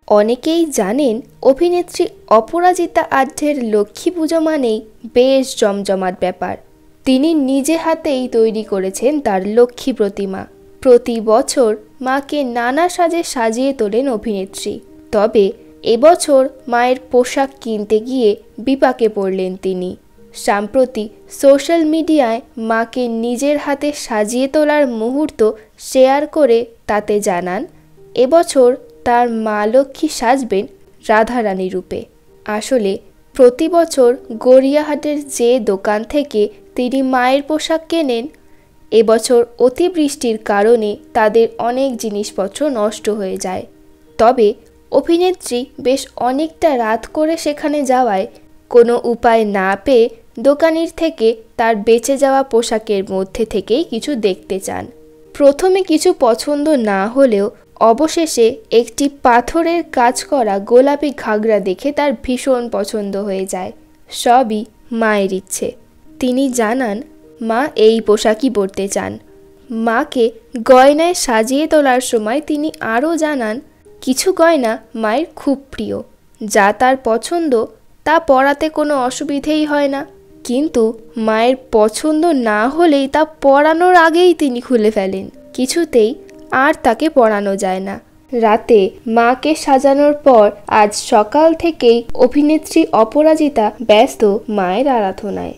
অনেকেই জানেন অভিনেত্রী অপরাজিতা আঢ্যের লক্ষ্মী পুজো মানেই বেশ জমজমাট ব্যাপার। তিনি নিজে হাতেই তৈরি করেছেন তার লক্ষ্মী প্রতিমা। প্রতি বছর মাকে নানা সাজে সাজিয়ে তোলেন অভিনেত্রী। তবে এবছর মায়ের পোশাক কিনতে গিয়ে বিপাকে পড়লেন তিনি। সম্প্রতি সোশ্যাল মিডিয়ায় মাকে নিজের হাতে সাজিয়ে তোলার মুহূর্ত শেয়ার করে তাতে জানান এবছর তার মা লক্ষ্মী সাজবেন রাধারানী রূপে। আসলে প্রতি বছর গড়িয়াহাটের যে দোকান থেকে তিনি মায়ের পোশাক কেনেন, এবছর অতিবৃষ্টির কারণে তাদের অনেক জিনিসপত্র নষ্ট হয়ে যায়। তবে অভিনেত্রী বেশ অনেকটা রাত করে সেখানে যাওয়ায় কোনো উপায় না পেয়ে দোকানির থেকে তার বেঁচে যাওয়া পোশাকের মধ্যে থেকেই কিছু দেখতে চান। প্রথমে কিছু পছন্দ না হলেও অবশেষে একটি পাথরের কাজ করা গোলাপি ঘাগরা দেখে তার ভীষণ পছন্দ হয়ে যায়। সবই মায়ের ইচ্ছে। তিনি জানান মা এই পোশাকই পরতে চান। মাকে গয়নায় সাজিয়ে তোলার সময় তিনি আরও জানান কিছু গয়না মায়ের খুব প্রিয়, যা তার পছন্দ তা পরাতে কোনো অসুবিধেই হয় না, কিন্তু মায়ের পছন্দ না হলেই তা পরানোর আগেই তিনি খুলে ফেলেন। কিছুতেই আর তাকে পরানো যায় না। রাতে মাকে সাজানোর পর আজ সকাল থেকেই অভিনেত্রী অপরাজিতা ব্যস্ত মায়ের আরাধনায়।